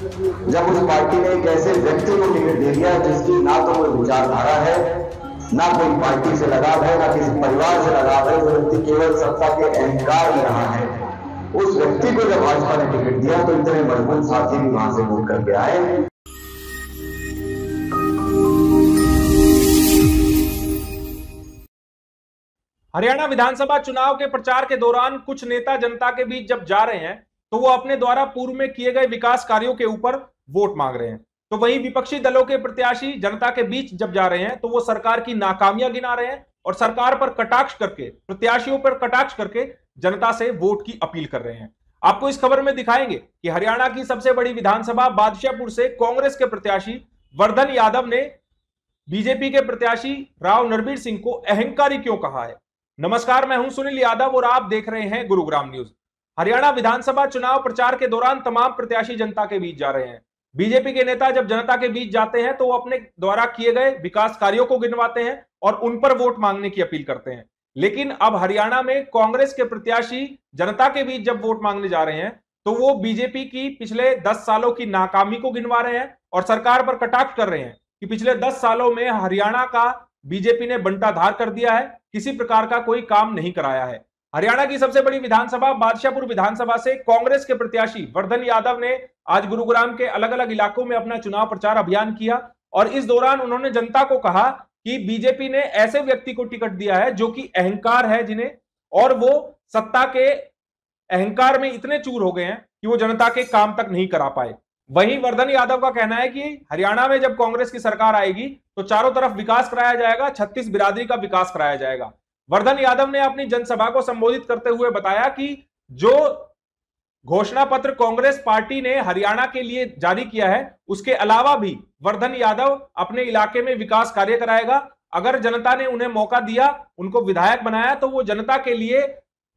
जब उस पार्टी ने एक ऐसे व्यक्ति को टिकट दे दिया जिसकी ना तो कोई विचारधारा है, ना कोई पार्टी से लगाव है, ना किसी परिवार से लगाव है, जो व्यक्ति केवल सत्ता के अहंकार में रहा है, उस व्यक्ति को जब भाजपा ने टिकट दिया तो इतने मजबूत साथी भी वहां से वोट करके आए। हरियाणा विधानसभा चुनाव के प्रचार के दौरान कुछ नेता जनता के बीच जब जा रहे हैं तो वो अपने द्वारा पूर्व में किए गए विकास कार्यों के ऊपर वोट मांग रहे हैं, तो वहीं विपक्षी दलों के प्रत्याशी जनता के बीच जब जा रहे हैं तो वो सरकार की नाकामियां गिना रहे हैं और सरकार पर कटाक्ष करके, प्रत्याशियों पर कटाक्ष करके जनता से वोट की अपील कर रहे हैं। आपको इस खबर में दिखाएंगे कि हरियाणा की सबसे बड़ी विधानसभा बादशाहपुर से कांग्रेस के प्रत्याशी वर्धन यादव ने बीजेपी के प्रत्याशी राव नरबीर सिंह को अहंकारी क्यों कहा है। नमस्कार, मैं हूं सुनील यादव और आप देख रहे हैं गुरुग्राम न्यूज। हरियाणा विधानसभा चुनाव प्रचार के दौरान तमाम प्रत्याशी जनता के बीच जा रहे हैं। बीजेपी के नेता जब जनता के बीच जाते हैं तो वो अपने द्वारा किए गए विकास कार्यों को गिनवाते हैं और उन पर वोट मांगने की अपील करते हैं। लेकिन अब हरियाणा में कांग्रेस के प्रत्याशी जनता के बीच जब वोट मांगने जा रहे हैं तो वो बीजेपी की पिछले 10 सालों की नाकामी को गिनवा रहे हैं और सरकार पर कटाक्ष कर रहे हैं कि पिछले 10 सालों में हरियाणा का बीजेपी ने बंटाधार कर दिया है, किसी प्रकार का कोई काम नहीं कराया है। हरियाणा की सबसे बड़ी विधानसभा बादशाहपुर विधानसभा से कांग्रेस के प्रत्याशी वर्धन यादव ने आज गुरुग्राम के अलग अलग इलाकों में अपना चुनाव प्रचार अभियान किया और इस दौरान उन्होंने जनता को कहा कि बीजेपी ने ऐसे व्यक्ति को टिकट दिया है जो कि अहंकार है जिन्हें, और वो सत्ता के अहंकार में इतने चूर हो गए हैं कि वो जनता के काम तक नहीं करा पाए। वहीं वर्धन यादव का कहना है कि हरियाणा में जब कांग्रेस की सरकार आएगी तो चारों तरफ विकास कराया जाएगा, 36 बिरादरी का विकास कराया जाएगा। वर्धन यादव ने अपनी जनसभा को संबोधित करते हुए बताया कि जो घोषणा पत्र कांग्रेस पार्टी ने हरियाणा के लिए जारी किया है उसके अलावा भी वर्धन यादव अपने इलाके में विकास कार्य कराएगा। अगर जनता ने उन्हें मौका दिया, उनको विधायक बनाया, तो वो जनता के लिए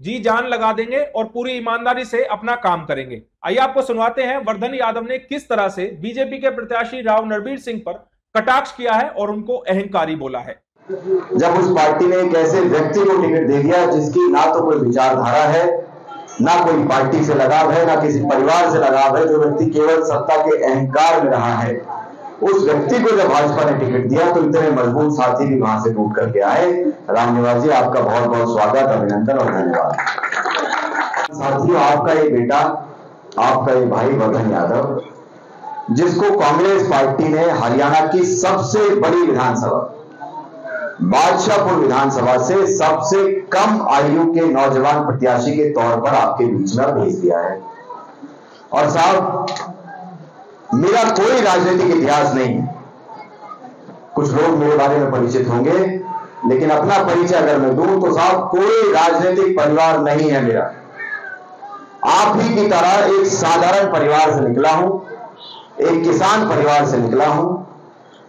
जी जान लगा देंगे और पूरी ईमानदारी से अपना काम करेंगे। आइए आपको सुनवाते हैं वर्धन यादव ने किस तरह से बीजेपी के प्रत्याशी राव नरबीर सिंह पर कटाक्ष किया है और उनको अहंकारी बोला है। जब उस पार्टी ने एक ऐसे व्यक्ति को टिकट दे दिया जिसकी ना तो कोई विचारधारा है, ना कोई पार्टी से लगाव है, ना किसी परिवार से लगाव है, जो व्यक्ति केवल सत्ता के अहंकार में रहा है, उस व्यक्ति को जब भाजपा ने टिकट दिया तो इतने मजबूत साथी भी वहां से वोट करके आए। रामनिवास जी, आपका बहुत बहुत स्वागत, अभिनंदन और धन्यवाद। साथियों, आपका ये बेटा, आपका ये भाई वर्धन यादव, जिसको कांग्रेस पार्टी ने हरियाणा की सबसे बड़ी विधानसभा बादशाहपुर विधानसभा से सबसे कम आयु के नौजवान प्रत्याशी के तौर पर आपके बीच में भेज दिया है। और साहब, मेरा कोई राजनीतिक इतिहास नहीं है। कुछ लोग मेरे बारे में परिचित होंगे, लेकिन अपना परिचय अगर मैं दूं तो साहब कोई राजनीतिक परिवार नहीं है मेरा। आप ही की तरह एक साधारण परिवार से निकला हूं, एक किसान परिवार से निकला हूं।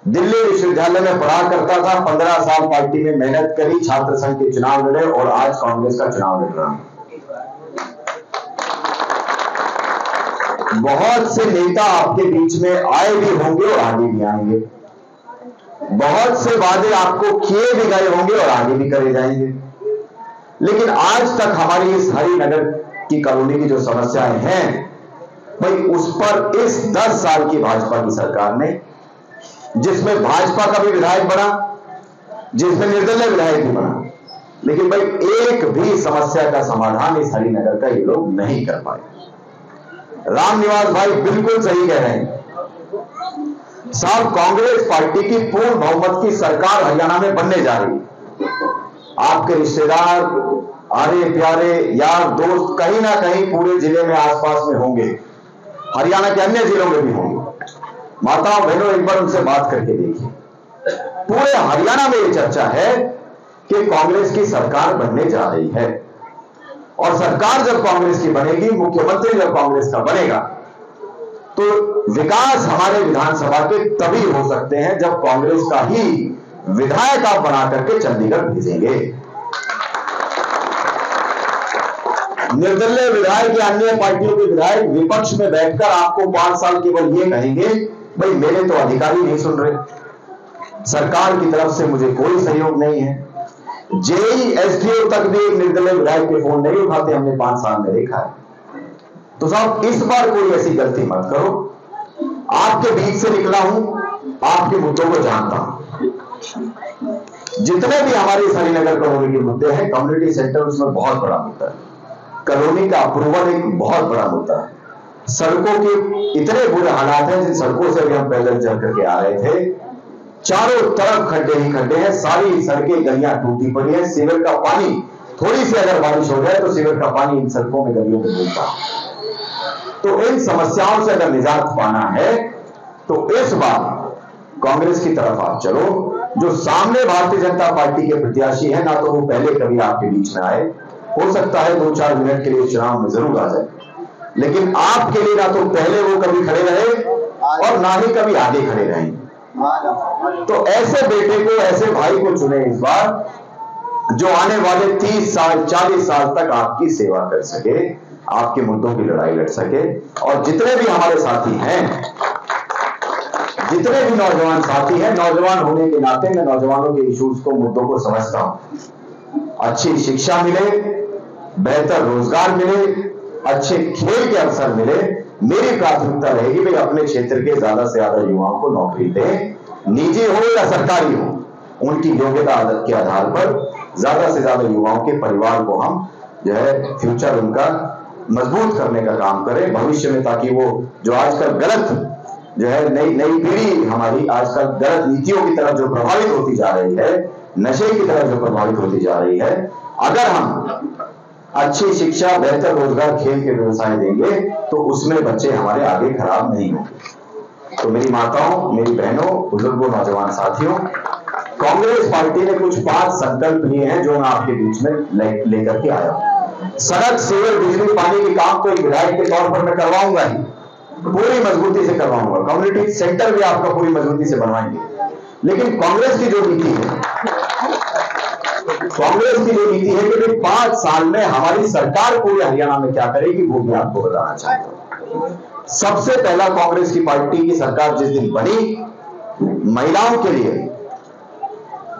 दिल्ली विश्वविद्यालय में पढ़ा करता था, 15 साल पार्टी में मेहनत करी, छात्र संघ के चुनाव लड़े और आज कांग्रेस का चुनाव लड़ रहा हूं। बहुत से नेता आपके बीच में आए भी होंगे और आगे भी आएंगे, बहुत से वादे आपको किए भी गए होंगे और आगे भी करे जाएंगे, लेकिन आज तक हमारी इस हरिनगर की कॉलोनी की जो समस्याएं हैं भाई, उस पर इस 10 साल की भाजपा की सरकार ने, जिसमें भाजपा का भी विधायक बना, जिसमें निर्दलीय विधायक भी बना, लेकिन भाई एक भी समस्या का समाधान इस हरिनगर का ये लोग नहीं कर पाए। रामनिवास भाई बिल्कुल सही कह रहे हैं साहब, कांग्रेस पार्टी की पूर्ण बहुमत की सरकार हरियाणा में बनने जा रही है। आपके रिश्तेदार, आरे प्यारे, यार दोस्त कहीं ना कहीं पूरे जिले में आसपास में होंगे, हरियाणा के अन्य जिलों में भी होंगे। माताओं बहनों, एक बार उनसे बात करके देखिए। पूरे हरियाणा में यह चर्चा है कि कांग्रेस की सरकार बनने जा रही है, और सरकार जब कांग्रेस की बनेगी, मुख्यमंत्री जब कांग्रेस का बनेगा, तो विकास हमारे विधानसभा के तभी हो सकते हैं जब कांग्रेस का ही विधायक आप बना करके चंडीगढ़ भेजेंगे। निर्दलीय विधायक या अन्य पार्टियों के विधायक विपक्ष में बैठकर आपको 5 साल केवल ये कहेंगे, भाई मेरे तो अधिकारी नहीं सुन रहे, सरकार की तरफ से मुझे कोई सहयोग नहीं है। जेई एसडीओ तक भी एक निर्दलीय विधायक के फोन नहीं उठाते, हमने 5 साल में देखा है। तो साहब, इस बार कोई ऐसी गलती मत करो आपके बीच से निकला हूं, आपके मुद्दों को जानता हूं। जितने भी हमारे श्रीनगर कॉलोनी के मुद्दे हैं, कम्युनिटी सेंटर उसमें बहुत बड़ा मुद्दा है, कॉलोनी का अप्रूवल एक बहुत बड़ा मुद्दा है, सड़कों के इतने बुरे हालात हैं जिन सड़कों से भी हम पैदल चल करके आ रहे थे, चारों तरफ खड्डे ही खड्डे हैं, सारी सड़कें गलियां टूटी पड़ी है, सीवर का पानी थोड़ी सी अगर बारिश हो जाए तो सीवर का पानी इन सड़कों में गलियों में मिलता। तो इन समस्याओं से अगर निजात पाना है तो इस बार कांग्रेस की तरफ आप चलो। जो सामने भारतीय जनता पार्टी के प्रत्याशी हैं, ना तो वो पहले कभी आपके बीच में आए, हो सकता है 2-4 मिनट के लिए चुनाव में जरूर आ जाए, लेकिन आपके लिए ना तो पहले वो कभी खड़े रहे और ना ही कभी आगे खड़े रहेंगे। तो ऐसे बेटे को, ऐसे भाई को चुने इस बार, जो आने वाले 30 साल 40 साल तक आपकी सेवा कर सके, आपके मुद्दों की लड़ाई लड़ सके। और जितने भी हमारे साथी हैं, जितने भी नौजवान साथी हैं, नौजवान होने के नाते मैं नौजवानों के इश्यूज को, मुद्दों को समझता हूं। अच्छी शिक्षा मिले, बेहतर रोजगार मिले, अच्छे खेल के अवसर मिले, मेरी प्राथमिकता रहेगी भाई अपने क्षेत्र के ज्यादा से ज्यादा युवाओं को नौकरी दें, निजी हो या सरकारी हो, उनकी योग्यता के आधार पर ज्यादा से ज्यादा युवाओं के परिवार को हम जो है फ्यूचर उनका मजबूत करने का काम करें भविष्य में, ताकि वो जो आजकल गलत जो है नई पीढ़ी हमारी आजकल गलत नीतियों की तरफ जो प्रभावित होती जा रही है, नशे की तरफ जो प्रभावित होती जा रही है, अगर हम अच्छी शिक्षा, बेहतर रोजगार, खेल के व्यवसाय देंगे तो उसमें बच्चे हमारे आगे खराब नहीं होंगे। तो मेरी माताओं, मेरी बहनों, बुजुर्गों, नौजवान साथियों, कांग्रेस पार्टी ने कुछ 5 संकल्प लिए हैं जो मैं आपके बीच में लेकर के आया हूं। सड़क, सीवर, बिजली, पानी के काम तो एक विधायक के तौर पर मैं करवाऊंगा ही, पूरी मजबूती से करवाऊंगा। कम्युनिटी सेंटर भी आपका पूरी मजबूती से बनवाएंगे। लेकिन कांग्रेस की जो नीति है, कांग्रेस की जो नीति है कि 5 साल में हमारी सरकार पूरे हरियाणा में क्या करेगी, वो भी आपको बताना चाहता हूं। सबसे पहला, कांग्रेस की पार्टी की सरकार जिस दिन बनी, महिलाओं के लिए,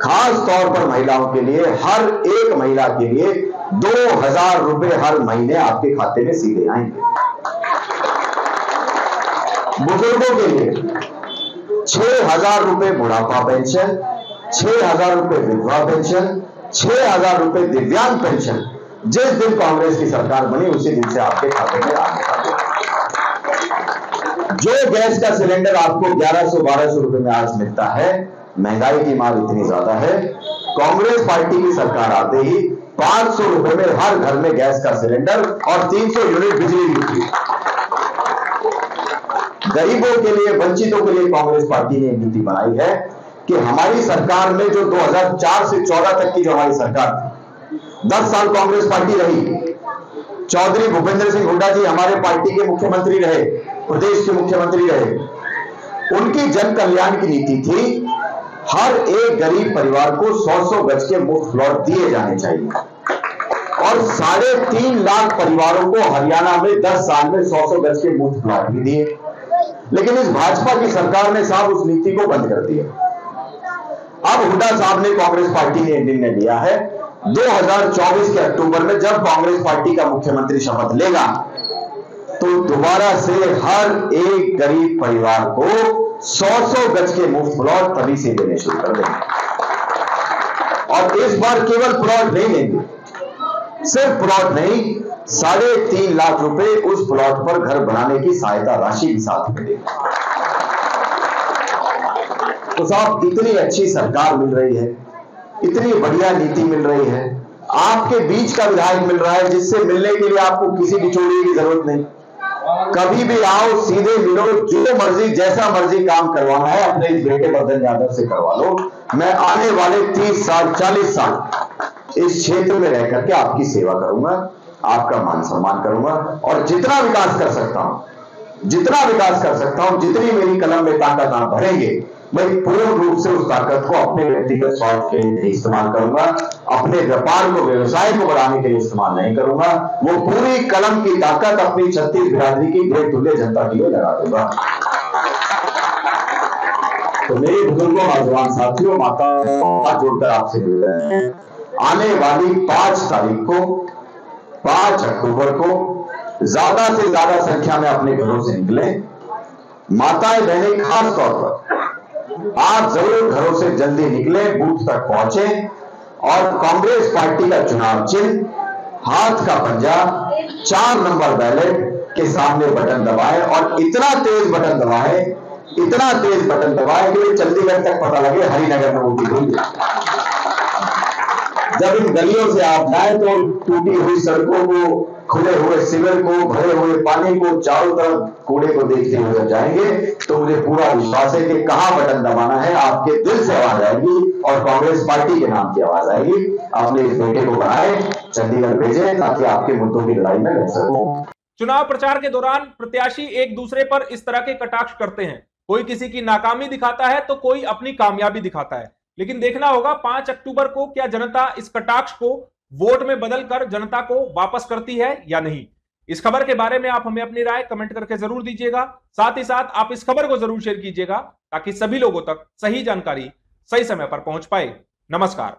खास तौर पर महिलाओं के लिए, हर एक महिला के लिए 2000 रुपए हर महीने आपके खाते में सीधे आएंगे। बुजुर्गों के लिए 6000 रुपए बुढ़ापा पेंशन, 6000 रुपए विधवा पेंशन, 6000 रुपए दिव्यांग पेंशन जिस दिन कांग्रेस की सरकार बनी उसी दिन से आपके खाते में आने वाले। जो गैस का सिलेंडर आपको 1100-1200 रुपए में आज मिलता है, महंगाई की मार इतनी ज्यादा है, कांग्रेस पार्टी की सरकार आते ही 500 रुपए में हर घर में गैस का सिलेंडर और 300 यूनिट बिजली मिलती। गरीबों के लिए, वंचितों के लिए कांग्रेस पार्टी ने नीति बनाई है कि हमारी सरकार में जो 2004 से 14 तक की जो हमारी सरकार थी, 10 साल कांग्रेस पार्टी रही, चौधरी भूपेंद्र सिंह हुड्डा जी हमारे पार्टी के मुख्यमंत्री रहे, प्रदेश के मुख्यमंत्री रहे। उनकी जन कल्याण की नीति थी हर एक गरीब परिवार को 100-100 गज के मुफ्त प्लॉट दिए जाने चाहिए और 3.5 लाख परिवारों को हरियाणा में 10 साल में 100-100 गज के मुफ्त प्लॉट भी दिए। लेकिन इस भाजपा की सरकार ने साहब उस नीति को बंद कर दिया। अब हुड्डा साहब ने, कांग्रेस पार्टी ने निर्णय लिया है 2024 के अक्टूबर में जब कांग्रेस पार्टी का मुख्यमंत्री शपथ लेगा तो दोबारा से हर एक गरीब परिवार को 100-100 गज के मुफ्त प्लॉट तभी से देने शुरू कर देंगे। और इस बार केवल प्लॉट नहीं देंगे, सिर्फ प्लॉट नहीं, 3.5 लाख रुपए उस प्लॉट पर घर बनाने की सहायता राशि भी साथ में देंगे। तो साहब, इतनी अच्छी सरकार मिल रही है, इतनी बढ़िया नीति मिल रही है, आपके बीच का विधायक मिल रहा है जिससे मिलने के लिए आपको किसी बिचौलिए की जरूरत नहीं। कभी भी आओ, सीधे मिलो, जो मर्जी जैसा मर्जी काम करवाना है अपने इस बेटे वर्धन यादव से करवा लो। मैं आने वाले 30 साल 40 साल इस क्षेत्र में रह करके आपकी सेवा करूंगा, आपका मान सम्मान करूंगा और जितना विकास कर सकता हूं, जितनी मेरी कलम में ताकत आप भरेंगे, मैं पूर्ण रूप से उस ताकत को अपने व्यक्तिगत स्वार्थ के लिए इस्तेमाल करूंगा, अपने व्यापार को, व्यवसाय को बढ़ाने के लिए इस्तेमाल नहीं करूंगा। वो पूरी कलम की ताकत अपनी 36 बिरादरी की ग्रेट तुल्य जनता के लिए लगा दूंगा। तो मेरे बुजुर्गों, नौजवान साथियों, माता जोड़कर आपसे मिल रहे हैं, आने वाली 5 तारीख को, 5 अक्टूबर को ज्यादा से ज्यादा संख्या में अपने घरों से निकलें माताएं बहनें खास तौर पर आप जरूर घरों से जल्दी निकले, बूथ तक पहुंचे और कांग्रेस पार्टी का चुनाव चिन्ह हाथ का पंजा 4 नंबर बैलेट के सामने बटन दबाए और इतना तेज बटन दबाए कि चंडीगढ़ तक पता लगे हरिनगर में वोटिंग हुई। जब इन गलियों से आप जाए तो टूटी हुई सड़कों को, खुले हुए सीवर को, भरे हुए पानी को, चारों तरफ कूड़े को देखते हुए जाएंगे तो मुझे पूरा विश्वास है कि कहां बटन दबाना है आपके दिल से आवाज आएगी और कांग्रेस पार्टी के नाम की आवाज आएगी। अपने इस बेटे को बढ़ाए, चंडीगढ़ भेजें ताकि आपके मुद्दों की लड़ाई में लड़ सको। चुनाव प्रचार के दौरान प्रत्याशी एक दूसरे पर इस तरह के कटाक्ष करते हैं। कोई किसी की नाकामी दिखाता है तो कोई अपनी कामयाबी दिखाता है। लेकिन देखना होगा 5 अक्टूबर को क्या जनता इस कटाक्ष को वोट में बदलकर जनता को वापस करती है या नहीं। इस खबर के बारे में आप हमें अपनी राय कमेंट करके जरूर दीजिएगा। साथ ही साथ आप इस खबर को जरूर शेयर कीजिएगा ताकि सभी लोगों तक सही जानकारी सही समय पर पहुंच पाए। नमस्कार।